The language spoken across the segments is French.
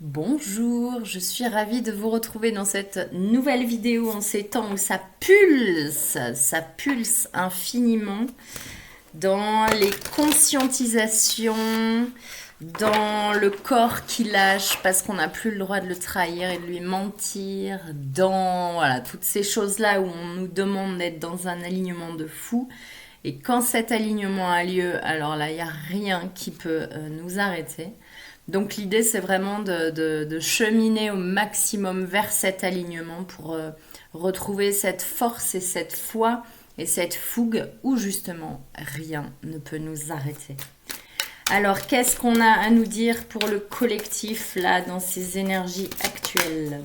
Bonjour, je suis ravie de vous retrouver dans cette nouvelle vidéo en ces temps où ça pulse infiniment dans les conscientisations, dans le corps qui lâche parce qu'on n'a plus le droit de le trahir et de lui mentir, dans voilà, toutes ces choses-là où on nous demande d'être dans un alignement de fou. Et quand cet alignement a lieu, alors là, il n'y a rien qui peut nous arrêter. Donc l'idée, c'est vraiment de cheminer au maximum vers cet alignement pour retrouver cette force et cette foi et cette fougue où justement rien ne peut nous arrêter. Alors, qu'est-ce qu'on a à nous dire pour le collectif, là, dans ces énergies actuelles?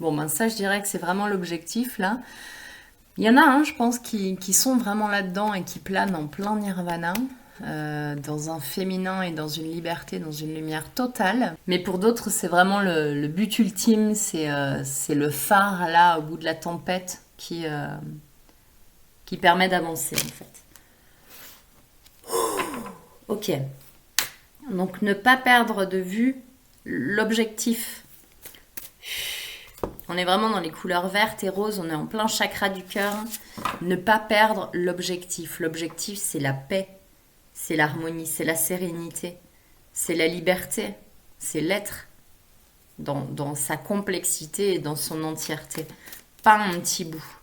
Bon, ben ça, je dirais que c'est vraiment l'objectif, là. Il y en a, je pense, qui sont vraiment là-dedans et qui planent en plein nirvana, dans un féminin et dans une liberté, dans une lumière totale. Mais pour d'autres, c'est vraiment le but ultime, c'est le phare, là, au bout de la tempête, qui permet d'avancer, en fait. Ok. Donc, ne pas perdre de vue l'objectif. On est vraiment dans les couleurs vertes et roses, on est en plein chakra du cœur. Ne pas perdre l'objectif. L'objectif, c'est la paix, c'est l'harmonie, c'est la sérénité, c'est la liberté, c'est l'être dans sa complexité et dans son entièreté. Pas un petit bout.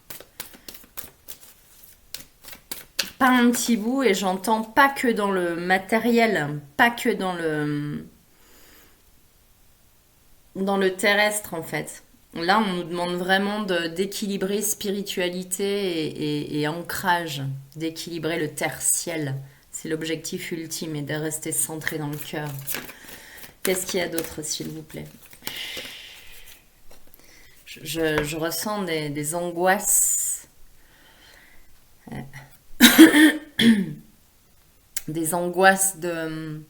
Pas un petit bout, et j'entends pas que dans le matériel, pas que dans le terrestre en fait. Là, on nous demande vraiment d'équilibrer spiritualité et ancrage, d'équilibrer le terre-ciel. C'est l'objectif ultime et de rester centré dans le cœur. Qu'est-ce qu'il y a d'autre, s'il vous plaît? Je ressens des angoisses. Des angoisses de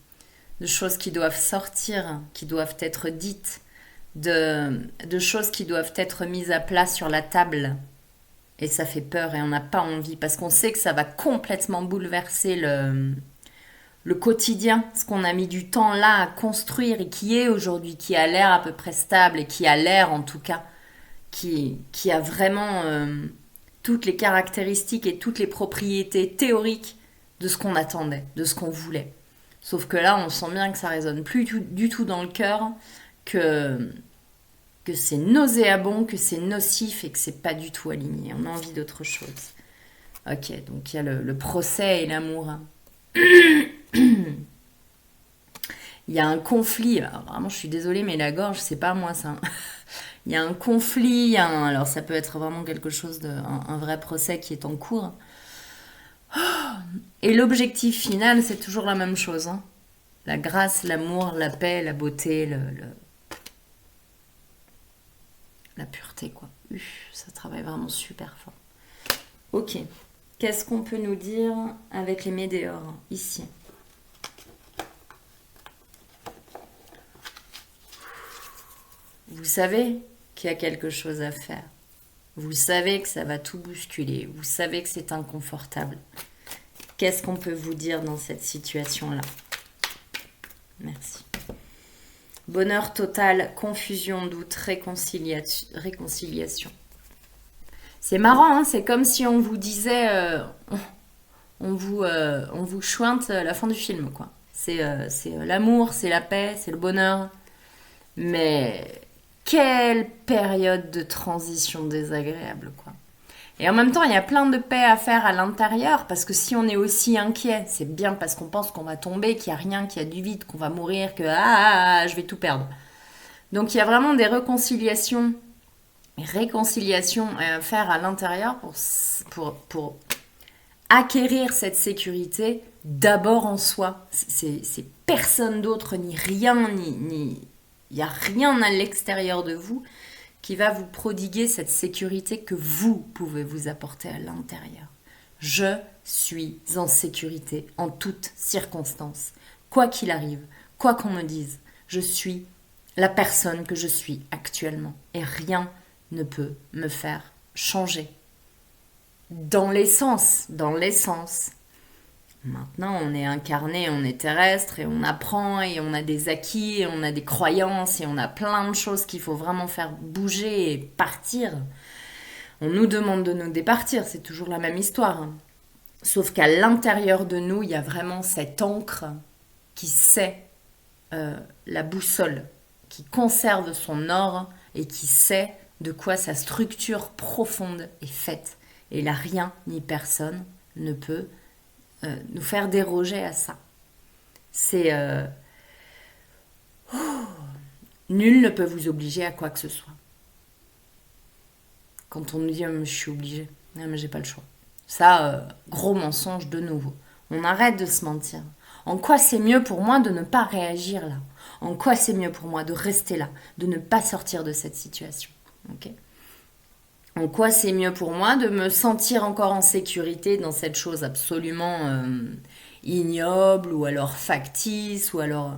choses qui doivent sortir, qui doivent être dites, de choses qui doivent être mises à plat sur la table. Et ça fait peur et on n'a pas envie parce qu'on sait que ça va complètement bouleverser le quotidien, ce qu'on a mis du temps là à construire et qui est aujourd'hui, qui a l'air à peu près stable et qui a l'air en tout cas, qui a vraiment toutes les caractéristiques et toutes les propriétés théoriques de ce qu'on attendait, de ce qu'on voulait. Sauf que là, on sent bien que ça résonne plus du tout dans le cœur, que, que c'est nauséabond, que c'est nocif et que c'est pas du tout aligné. On a envie d'autre chose. Ok, donc il y a le procès et l'amour. Il y a un conflit. Alors, vraiment, je suis désolée, mais la gorge, c'est pas moi ça. Il y a un conflit, alors ça peut être vraiment quelque chose un vrai procès qui est en cours. Et l'objectif final, c'est toujours la même chose. La grâce, l'amour, la paix, la beauté, la pureté, quoi. Ça travaille vraiment super fort. Ok. Qu'est-ce qu'on peut nous dire avec les météores ici? Vous savez qu'il y a quelque chose à faire. Vous savez que ça va tout bousculer. Vous savez que c'est inconfortable. Qu'est-ce qu'on peut vous dire dans cette situation-là? Merci. Bonheur total, confusion, doute, réconciliation. C'est marrant, c'est comme si on vous disait, on vous chointe la fin du film, quoi. C'est l'amour, c'est la paix, c'est le bonheur. Mais quelle période de transition désagréable, quoi. Et en même temps, il y a plein de paix à faire à l'intérieur, parce que si on est aussi inquiet, c'est bien parce qu'on pense qu'on va tomber, qu'il n'y a rien, qu'il y a du vide, qu'on va mourir, que je vais tout perdre. Donc il y a vraiment des réconciliations à faire à l'intérieur pour acquérir cette sécurité d'abord en soi. C'est personne d'autre, ni rien, il n'y a rien à l'extérieur de vous qui va vous prodiguer cette sécurité que vous pouvez vous apporter à l'intérieur. Je suis en sécurité en toutes circonstances. Quoi qu'il arrive, quoi qu'on me dise, je suis la personne que je suis actuellement. Et rien ne peut me faire changer. Dans l'essence, Maintenant, on est incarné, on est terrestre et on apprend et on a des acquis et on a des croyances et on a plein de choses qu'il faut vraiment faire bouger et partir. On nous demande de nous départir, c'est toujours la même histoire, hein. Sauf qu'à l'intérieur de nous, il y a vraiment cette encre qui sait la boussole, qui conserve son or et qui sait de quoi sa structure profonde est faite. Et là, rien ni personne ne peut nous faire déroger à ça. C'est nul ne peut vous obliger à quoi que ce soit. Quand on nous dit je suis obligé, non, mais j'ai pas le choix. Ça, gros mensonge de nouveau. On arrête de se mentir. En quoi c'est mieux pour moi de ne pas réagir là? En quoi c'est mieux pour moi de rester là, de ne pas sortir de cette situation? Ok. En quoi c'est mieux pour moi de me sentir encore en sécurité dans cette chose absolument ignoble ou alors factice ou alors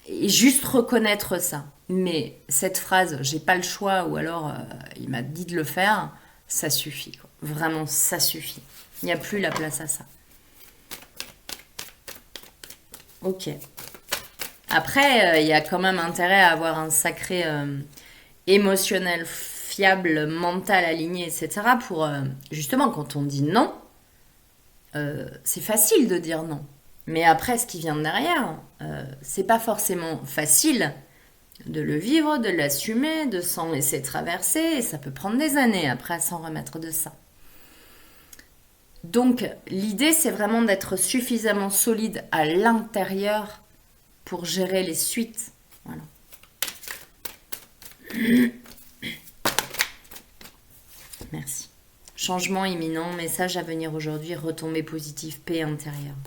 et juste reconnaître ça. Mais cette phrase j'ai pas le choix ou alors il m'a dit de le faire, ça suffit quoi. Vraiment ça suffit. Il n'y a plus la place à ça. Ok. Après, il y a quand même intérêt à avoir un sacré émotionnel fiable, mental aligné, etc. pour justement quand on dit non, c'est facile de dire non. Mais après, ce qui vient derrière, c'est pas forcément facile de le vivre, de l'assumer, de s'en laisser traverser, et ça peut prendre des années après à s'en remettre de ça. Donc, l'idée, c'est vraiment d'être suffisamment solide à l'intérieur pour gérer les suites. Voilà. Merci. Changement imminent, message à venir aujourd'hui, retombée positive, paix intérieure.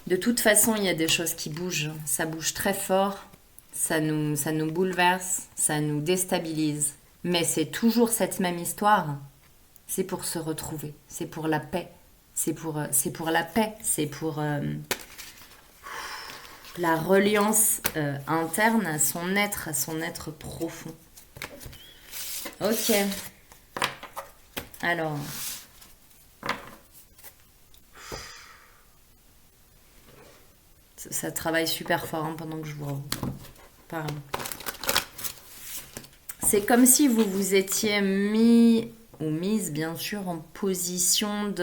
De toute façon, il y a des choses qui bougent. Ça bouge très fort, ça nous bouleverse, ça nous déstabilise. Mais c'est toujours cette même histoire. C'est pour se retrouver, c'est pour la paix. C'est pour la paix, c'est pour la reliance interne à son être profond. Ok. Alors. Ça travaille super fort hein, pendant que je vous parle. C'est comme si vous vous étiez mis, ou mise bien sûr, en position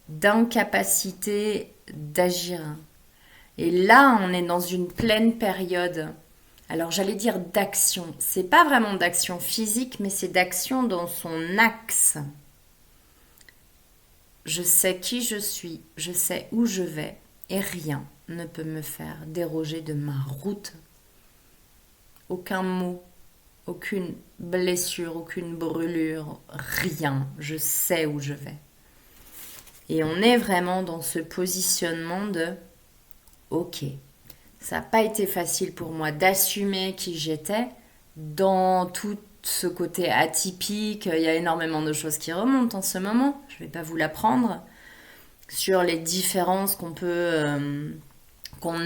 d'incapacité d'agir. Et là, on est dans une pleine période. Alors j'allais dire d'action. C'est pas vraiment d'action physique, mais c'est d'action dans son axe. Je sais qui je suis, je sais où je vais, et rien ne peut me faire déroger de ma route. Aucun mot, aucune blessure, aucune brûlure, rien. Je sais où je vais. Et on est vraiment dans ce positionnement de ok, ça n'a pas été facile pour moi d'assumer qui j'étais dans tout ce côté atypique. Il y a énormément de choses qui remontent en ce moment, je ne vais pas vous l'apprendre, sur les différences qu'on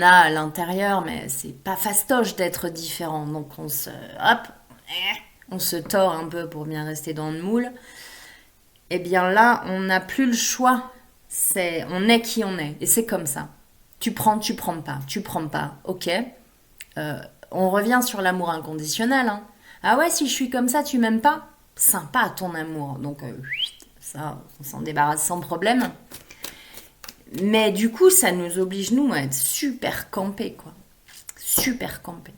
a à l'intérieur, mais c'est pas fastoche d'être différent, donc on se tord un peu pour bien rester dans le moule. Et bien là, on n'a plus le choix, on est qui on est, et c'est comme ça. Tu prends pas, ok. On revient sur l'amour inconditionnel, hein. Ah ouais, si je suis comme ça, tu m'aimes pas? Sympa ton amour, donc ça, on s'en débarrasse sans problème. Mais du coup, ça nous oblige, nous, à être super campés, quoi. Super campés.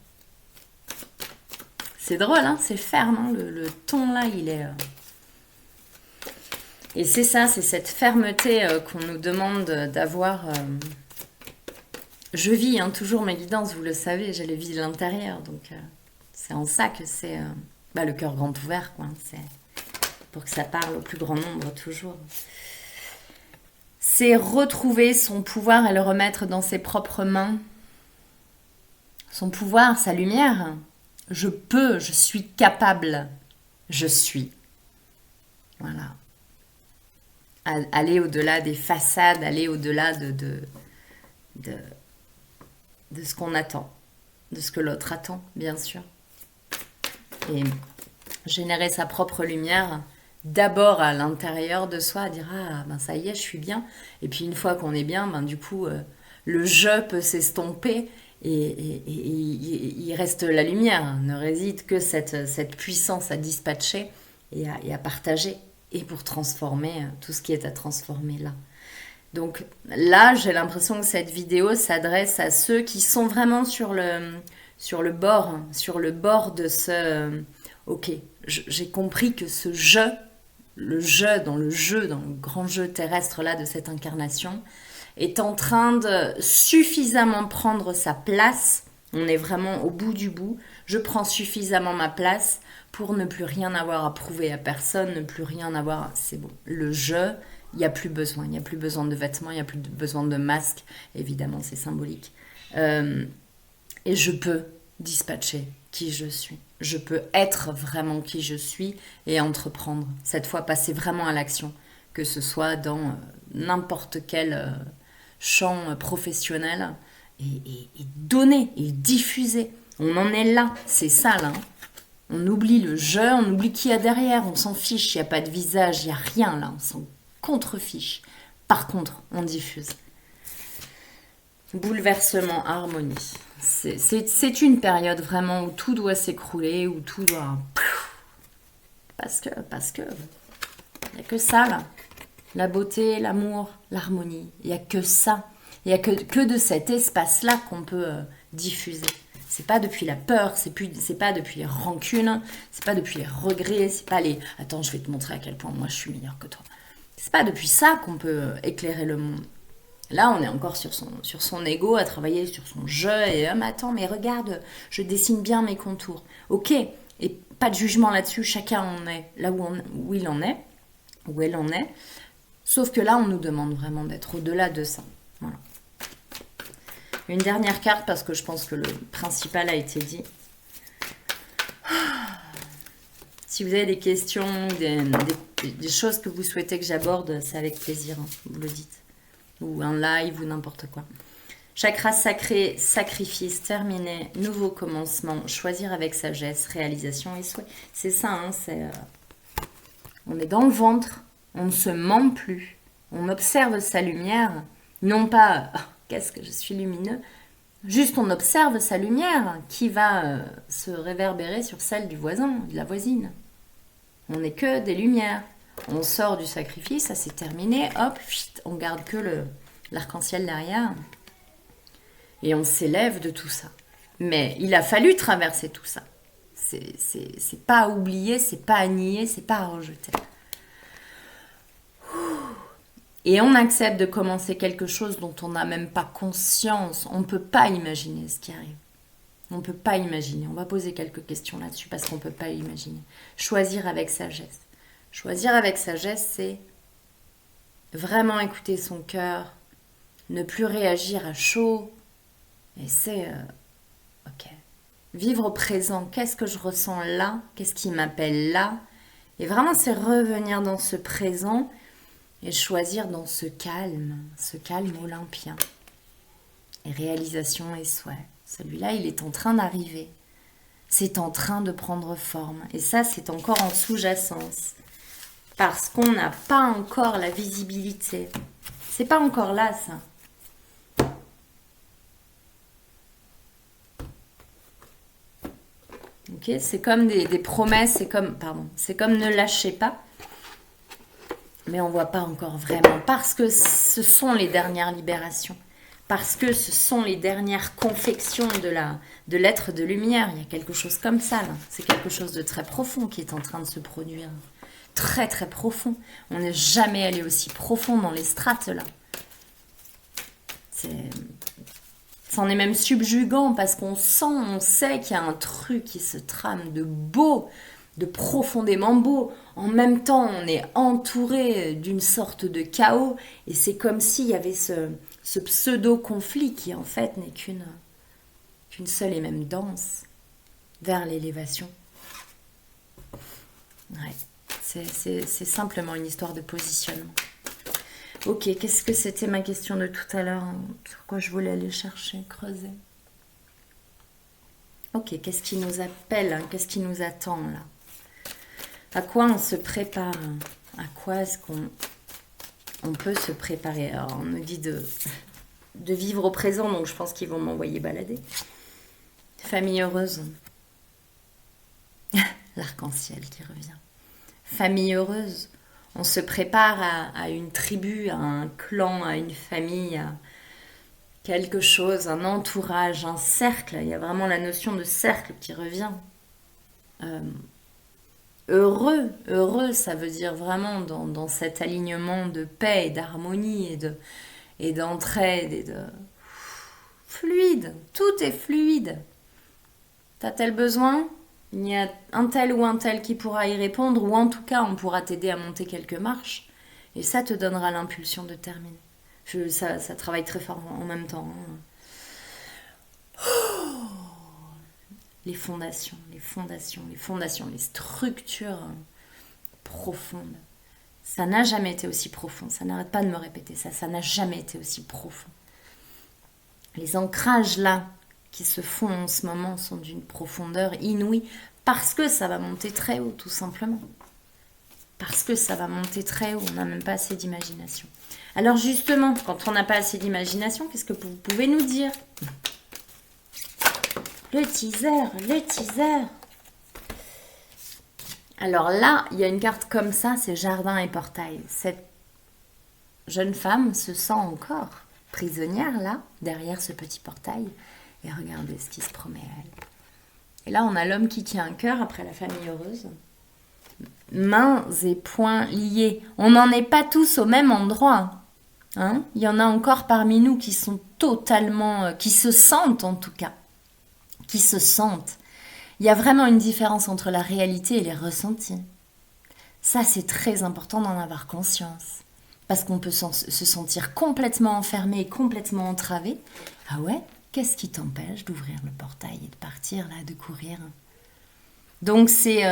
C'est drôle, hein, c'est ferme, hein, le ton, là, il est... Et c'est ça, c'est cette fermeté qu'on nous demande d'avoir... Je vis hein, toujours mes guidances, vous le savez, je les vis de l'intérieur, donc c'est en ça que c'est le cœur grand ouvert, quoi. C'est pour que ça parle au plus grand nombre, toujours. C'est retrouver son pouvoir et le remettre dans ses propres mains. Son pouvoir, sa lumière. Je peux, je suis capable. Je suis. Voilà. Aller au-delà des façades, aller au-delà de ce qu'on attend, de ce que l'autre attend, bien sûr. Et générer sa propre lumière d'abord à l'intérieur de soi, à dire ah ben ça y est, je suis bien. Et puis une fois qu'on est bien, ben du coup le je peut s'estomper et il reste la lumière. Ne réside que cette puissance à dispatcher et à partager et pour transformer tout ce qui est à transformer là. Donc là, j'ai l'impression que cette vidéo s'adresse à ceux qui sont vraiment sur le bord de ce... Ok, j'ai compris que ce jeu, le jeu, dans le grand jeu terrestre là de cette incarnation, est en train de suffisamment prendre sa place. On est vraiment au bout du bout. Je prends suffisamment ma place pour ne plus rien avoir à prouver à personne, ne plus rien avoir. C'est bon. Le jeu, il n'y a plus besoin. Il n'y a plus besoin de vêtements, il n'y a plus besoin de masques. Évidemment, c'est symbolique. Et je peux dispatcher qui je suis. Je peux être vraiment qui je suis et entreprendre. Cette fois, passer vraiment à l'action. Que ce soit dans n'importe quel champ professionnel. Et donner, et diffuser. On en est là. C'est ça, là. On oublie le jeu, on oublie qui y a derrière. On s'en fiche. Il n'y a pas de visage, il n'y a rien, là. On s'en contrefiche. Par contre, on diffuse. Bouleversement, harmonie. C'est une période vraiment où tout doit s'écrouler, où tout doit... Parce que, il n'y a que ça là. La beauté, l'amour, l'harmonie. Il n'y a que ça. Il n'y a que de cet espace-là qu'on peut diffuser. C'est pas depuis la peur, c'est pas depuis les rancunes, c'est pas depuis les regrets, c'est pas les... Attends, je vais te montrer à quel point moi je suis meilleure que toi. C'est pas depuis ça qu'on peut éclairer le monde. Là, on est encore sur son ego, à travailler sur son jeu. Et mais attends, mais regarde, je dessine bien mes contours. Ok, et pas de jugement là-dessus, chacun en est là où il en est, où elle en est. Sauf que là, on nous demande vraiment d'être au-delà de ça. Voilà. Une dernière carte, parce que je pense que le principal a été dit. Si vous avez des questions, des choses que vous souhaitez que j'aborde, c'est avec plaisir, hein, vous le dites. Ou un live ou n'importe quoi. Chakra sacré, sacrifice, terminé, nouveau commencement, choisir avec sagesse, réalisation et souhait. C'est ça, hein, on est dans le ventre, on ne se ment plus, on observe sa lumière, non pas oh, qu'est-ce que je suis lumineux, juste on observe sa lumière qui va se réverbérer sur celle du voisin, de la voisine. On n'est que des lumières. On sort du sacrifice, ça c'est terminé, hop, on garde que l'arc-en-ciel derrière. Et on s'élève de tout ça. Mais il a fallu traverser tout ça. C'est pas à oublier, c'est pas à nier, c'est pas à rejeter. Et on accepte de commencer quelque chose dont on n'a même pas conscience. On ne peut pas imaginer ce qui arrive. On ne peut pas imaginer. On va poser quelques questions là-dessus parce qu'on ne peut pas imaginer. Choisir avec sagesse. Choisir avec sagesse, c'est vraiment écouter son cœur, ne plus réagir à chaud, et c'est, ok, vivre au présent, qu'est-ce que je ressens là, qu'est-ce qui m'appelle là, et vraiment c'est revenir dans ce présent et choisir dans ce calme olympien, et réalisation et souhait. Celui-là, il est en train d'arriver, c'est en train de prendre forme, et ça c'est encore en sous-jacence. Parce qu'on n'a pas encore la visibilité. C'est pas encore là, ça. Ok, c'est comme des promesses, c'est comme ne lâchez pas. Mais on voit pas encore vraiment. Parce que ce sont les dernières libérations. Parce que ce sont les dernières confections de l'être de lumière. Il y a quelque chose comme ça, là. C'est quelque chose de très profond qui est en train de se produire. Très très profond. On n'est jamais allé aussi profond dans les strates là. C'en est même subjugant parce qu'on sait qu'il y a un truc qui se trame de beau, de profondément beau. En même temps, on est entouré d'une sorte de chaos et c'est comme s'il y avait ce pseudo-conflit qui en fait n'est qu'une seule et même danse vers l'élévation. Ouais. C'est simplement une histoire de positionnement. Ok, qu'est-ce que c'était ma question de tout à l'heure? Sur quoi je voulais aller chercher, creuser? Ok, qu'est-ce qui nous appelle? Qu'est-ce qui nous attend là? À quoi on se prépare? À quoi est-ce qu'on peut se préparer? Alors, on nous dit de vivre au présent, donc je pense qu'ils vont m'envoyer balader. Famille heureuse. L'arc-en-ciel qui revient. Famille heureuse. On se prépare à une tribu, à un clan, à une famille, à quelque chose, un entourage, un cercle. Il y a vraiment la notion de cercle qui revient. Heureux, ça veut dire vraiment dans cet alignement de paix et d'harmonie et d'entraide et de fluide. Tout est fluide. T'as-t-elle besoin? Il y a un tel ou un tel qui pourra y répondre, ou en tout cas, on pourra t'aider à monter quelques marches, et ça te donnera l'impulsion de terminer. Ça travaille très fort en même temps. Les fondations, les structures profondes. Ça n'a jamais été aussi profond. Ça n'arrête pas de me répéter ça. Ça n'a jamais été aussi profond. Les ancrages là qui se font en ce moment sont d'une profondeur inouïe parce que ça va monter très haut, tout simplement. Parce que ça va monter très haut, on n'a même pas assez d'imagination. Alors justement, quand on n'a pas assez d'imagination, qu'est-ce que vous pouvez nous dire? Le teaser. Alors là, il y a une carte comme ça, c'est jardin et portail. Cette jeune femme se sent encore prisonnière là, derrière ce petit portail. Et regardez ce qui se promet à elle. Et là, on a l'homme qui tient un cœur après la famille heureuse. Mains et poings liés. On n'en est pas tous au même endroit. Hein? Il y en a encore parmi nous qui sont totalement... qui se sentent en tout cas. Qui se sentent. Il y a vraiment une différence entre la réalité et les ressentis. Ça, c'est très important d'en avoir conscience. Parce qu'on peut se sentir complètement enfermé et complètement entravé. Ah ouais? Qu'est-ce qui t'empêche d'ouvrir le portail et de partir là, de courir? Donc c'est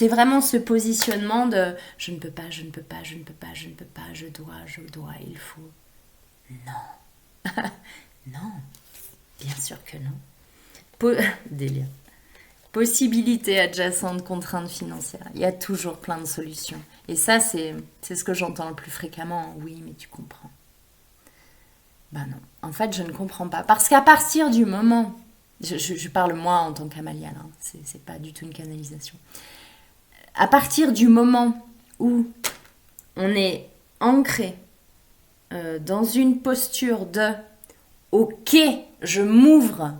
vraiment ce positionnement de je ne peux pas, je dois, il faut. Non. Non. Bien sûr que non. Délire. Possibilités adjacentes, contraintes financières. Il y a toujours plein de solutions. Et ça, c'est ce que j'entends le plus fréquemment. Oui, mais tu comprends. Ben non, en fait, je ne comprends pas. Parce qu'à partir du moment... Je parle moi en tant qu'Amalia, hein, c'est pas du tout une canalisation. À partir du moment où on est ancré dans une posture de « Ok, je m'ouvre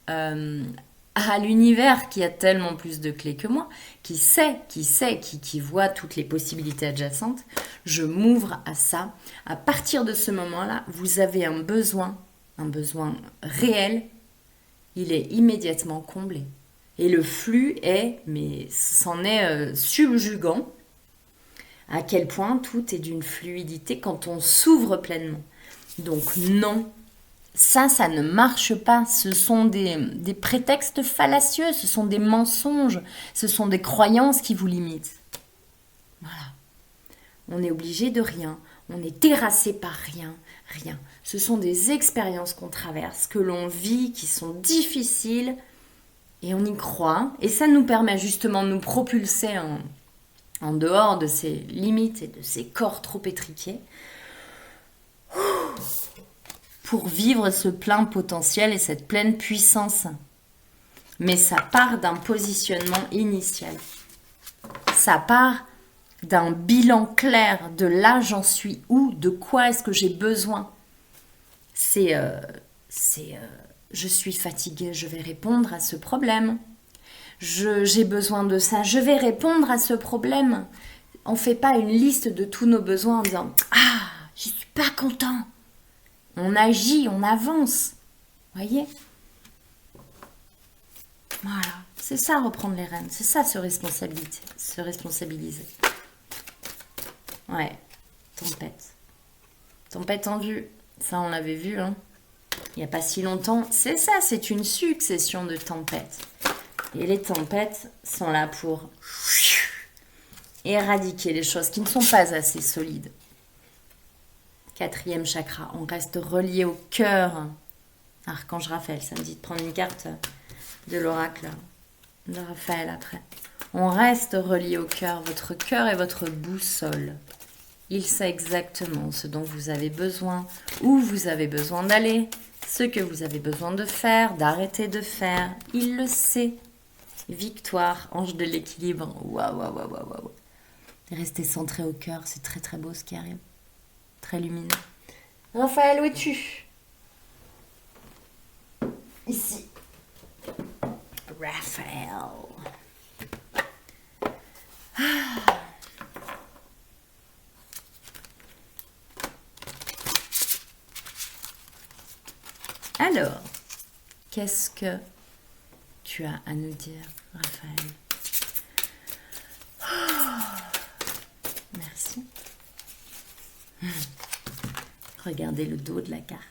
à l'univers qui a tellement plus de clés que moi, qui voit toutes les possibilités adjacentes, je m'ouvre à ça. À partir de ce moment-là, vous avez un besoin réel, il est immédiatement comblé. Et le flux c'en est subjugant, à quel point tout est d'une fluidité quand on s'ouvre pleinement. Donc non, ça ne marche pas. Ce sont des prétextes fallacieux, ce sont des mensonges, ce sont des croyances qui vous limitent. Voilà. On est obligé de rien, on est terrassé par rien. Ce sont des expériences qu'on traverse, que l'on vit, qui sont difficiles, et on y croit. Et ça nous permet justement de nous propulser en dehors de ces limites et de ces corps trop étriqués, pour vivre ce plein potentiel et cette pleine puissance. Mais ça part d'un positionnement initial. Ça part d'un bilan clair de là j'en suis où, de quoi est-ce que j'ai besoin. Je suis fatiguée, je vais répondre à ce problème. J'ai besoin de ça, je vais répondre à ce problème. On ne fait pas une liste de tous nos besoins en disant « Ah, je ne suis pas content ». On agit, on avance. Voyez ? Voilà, c'est ça reprendre les rênes, c'est ça se responsabiliser. Ouais, tempête. Tempête en vue. Ça, on l'avait vu, hein. Il n'y a pas si longtemps. C'est ça, c'est une succession de tempêtes. Et les tempêtes sont là pour éradiquer les choses qui ne sont pas assez solides. 4e chakra, on reste relié au cœur. Archange Raphaël, ça me dit de prendre une carte de l'oracle de Raphaël après. On reste relié au cœur. Votre cœur est votre boussole. Il sait exactement ce dont vous avez besoin, où vous avez besoin d'aller, ce que vous avez besoin de faire, d'arrêter de faire. Il le sait. Victoire, ange de l'équilibre. Waouh, waouh, waouh, waouh, waouh. Restez centré au cœur, c'est très très beau ce qui arrive. Très lumineux. Raphaël, où es-tu? Ici. Raphaël. Alors, qu'est-ce que tu as à nous dire, Raphaël? Merci. Regardez le dos de la carte.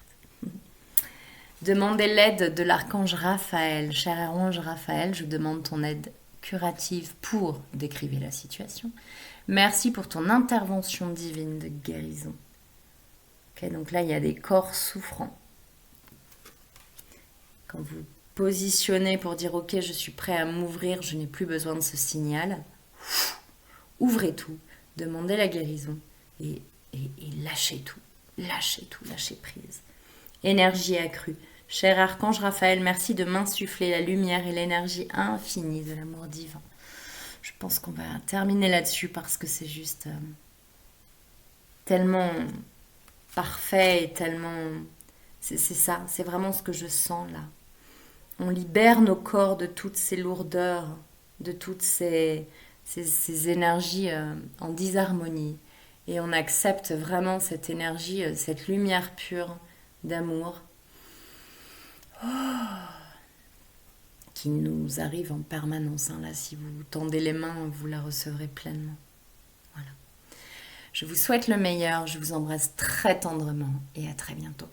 Demandez l'aide de l'archange Raphaël. Cher ange Raphaël, je demande ton aide curative pour décriver la situation. Merci pour ton intervention divine de guérison. Ok, donc là, il y a des corps souffrants. Quand vous positionnez pour dire « Ok, je suis prêt à m'ouvrir, je n'ai plus besoin de ce signal », ouvrez tout, demandez la guérison et lâchez tout. Lâchez tout, lâchez prise. Énergie accrue. Cher archange Raphaël, merci de m'insuffler la lumière et l'énergie infinie de l'amour divin. Je pense qu'on va terminer là-dessus parce que c'est juste tellement parfait et tellement... C'est ça, c'est vraiment ce que je sens là. On libère nos corps de toutes ces lourdeurs, de toutes ces énergies en disharmonie. Et on accepte vraiment cette énergie, cette lumière pure d'amour qui nous arrive en permanence. Hein. Là, si vous tendez les mains, vous la recevrez pleinement. Voilà. Je vous souhaite le meilleur, je vous embrasse très tendrement et à très bientôt.